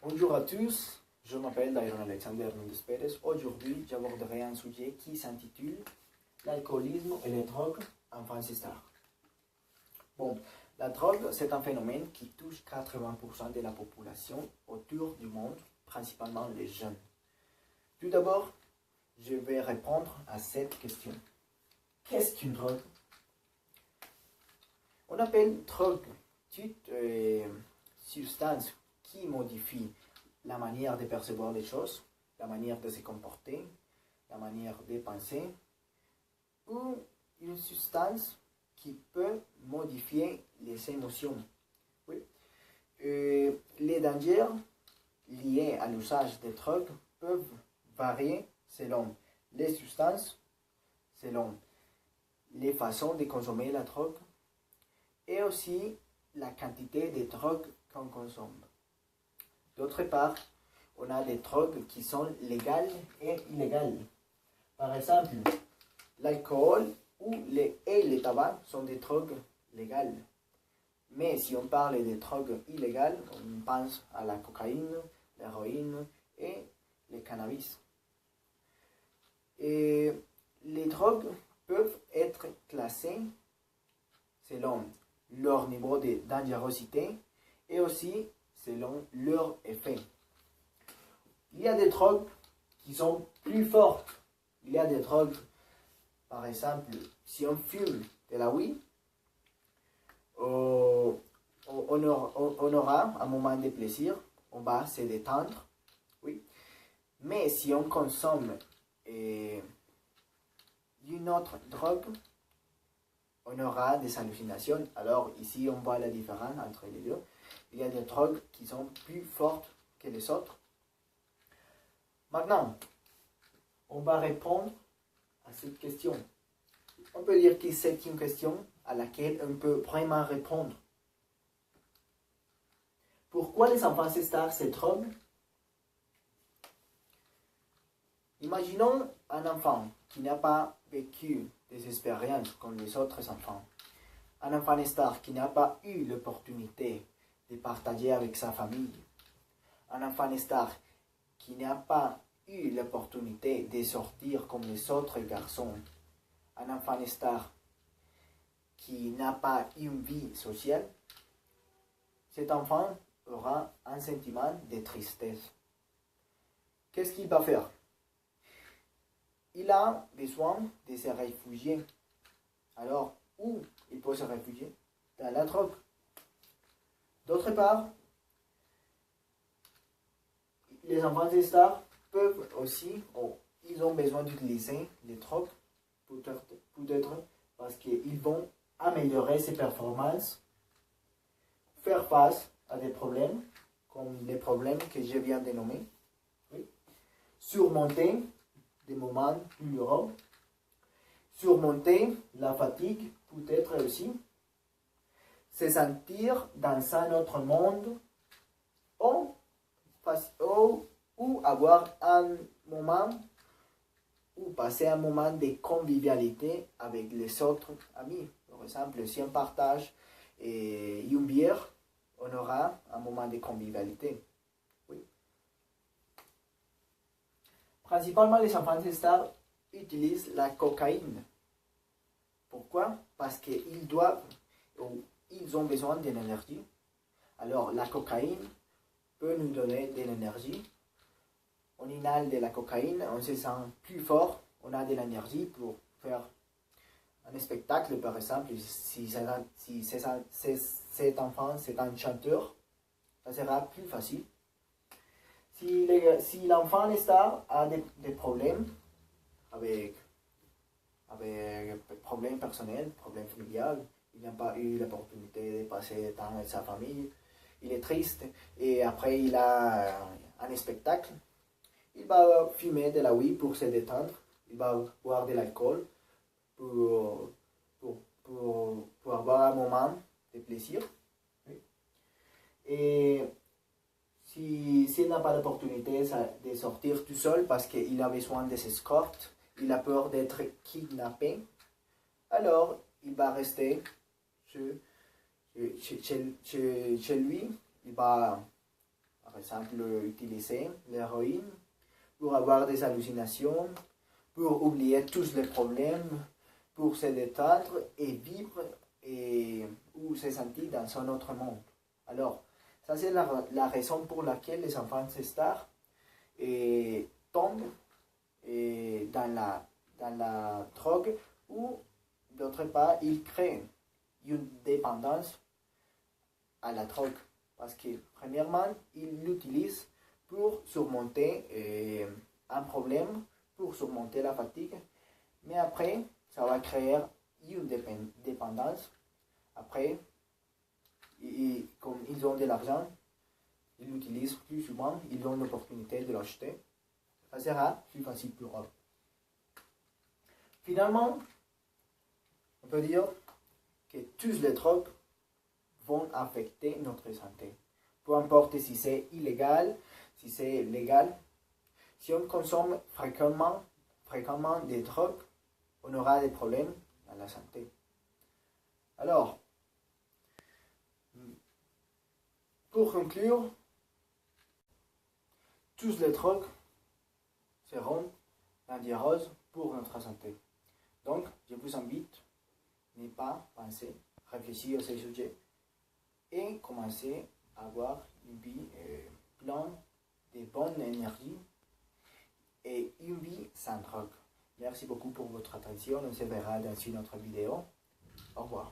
Bonjour à tous, je m'appelle Dairon Alexander Mendes Pérez. Aujourd'hui, j'aborderai un sujet qui s'intitule l'alcoolisme et les drogues en France Star. Bon, la drogue, c'est un phénomène qui touche 80% de la population autour du monde, principalement les jeunes. Tout d'abord, je vais répondre à cette question. Qu'est-ce qu'une drogue? On appelle drogue toute substance qui modifie la manière de percevoir les choses, la manière de se comporter, la manière de penser, ou une substance qui peut modifier les émotions. Oui. Les dangers liés à l'usage des drogues peuvent varier selon les substances, selon les façons de consommer la drogue et aussi la quantité de drogue qu'on consomme. D'autre part, on a des drogues qui sont légales et illégales. Par exemple, l'alcool et le tabac sont des drogues légales. Mais si on parle de drogues illégales, on pense à la cocaïne, l'héroïne et le cannabis. Et les drogues peuvent être classées selon leur niveau de dangerosité et aussi selon leur effet. Il y a des drogues qui sont plus fortes. Il y a des drogues, par exemple, si on fume de la weed, on aura un moment de plaisir, on va se détendre, oui. Mais si on consomme une autre drogue, on aura des hallucinations. Alors ici, on voit la différence entre les deux. Il y a des drogues qui sont plus fortes que les autres. Maintenant, on va répondre à cette question. On peut dire que c'est une question à laquelle on peut vraiment répondre. Pourquoi les enfants stars se droguent? Imaginons un enfant qui n'a pas vécu des expériences comme les autres enfants. Un enfant star qui n'a pas eu l'opportunité de partager avec sa famille. Un enfant star qui n'a pas eu l'opportunité de sortir comme les autres garçons. Un enfant star qui n'a pas une vie sociale. Cet enfant aura un sentiment de tristesse. Qu'est-ce qu'il va faire? Il a besoin de se réfugier. Alors, où il peut se réfugier? Dans la drogue. D'autre part, les enfants des stars peuvent aussi, ils ont besoin d'utiliser les drogues, peut-être parce qu'ils vont améliorer ses performances, faire face à des problèmes, comme les problèmes que je viens de nommer, oui. Surmonter des moments douloureux, surmonter la fatigue, peut-être aussi, se sentir dans un autre monde ou avoir un moment ou passer un moment de convivialité avec les autres amis. Par exemple, si on partage une bière, on aura un moment de convivialité. Oui. Principalement, les enfants stars utilisent la cocaïne. Pourquoi? Parce qu'ils ont besoin de l'énergie. Alors, la cocaïne peut nous donner de l'énergie. On inhale de la cocaïne, on se sent plus fort, on a de l'énergie pour faire un spectacle, par exemple. Si cet enfant, c'est un chanteur, ça sera plus facile. Si l'enfant star a des problèmes avec problèmes personnels, problèmes familiales, il n'a pas eu l'opportunité de passer du temps avec sa famille, il est triste et après il a un spectacle, il va fumer de la weed pour se détendre, il va boire de l'alcool pour avoir un moment de plaisir. Oui. Et s'il n'a pas l'opportunité de sortir tout seul parce qu'il a besoin des escortes, il a peur d'être kidnappé, alors il va rester chez lui, il va par exemple, utiliser l'héroïne pour avoir des hallucinations, pour oublier tous les problèmes, pour se détendre et vivre ou se sentir dans un autre monde. Alors, ça c'est la raison pour laquelle les enfants de stars tombent dans la drogue ou d'autre part, ils créent une dépendance à la drogue. Parce que, premièrement, ils l'utilisent pour surmonter un problème, pour surmonter la fatigue. Mais après, ça va créer une dépendance. Après, comme ils ont de l'argent, ils l'utilisent plus souvent, ils ont l'opportunité de l'acheter. Ça sera plus facile pour eux. Finalement, on peut dire que toutes les drogues vont affecter notre santé. Peu importe si c'est illégal, si c'est légal. Si on consomme fréquemment des drogues, on aura des problèmes dans la santé. Alors, pour conclure, toutes les drogues seront dangereuses pour notre santé. Donc, je vous invite à ne pas penser, réfléchir à ces sujets et commencer à avoir une vie pleine de bonne énergie et une vie sans drogue. Merci beaucoup pour votre attention. On se verra dans une autre vidéo. Au revoir.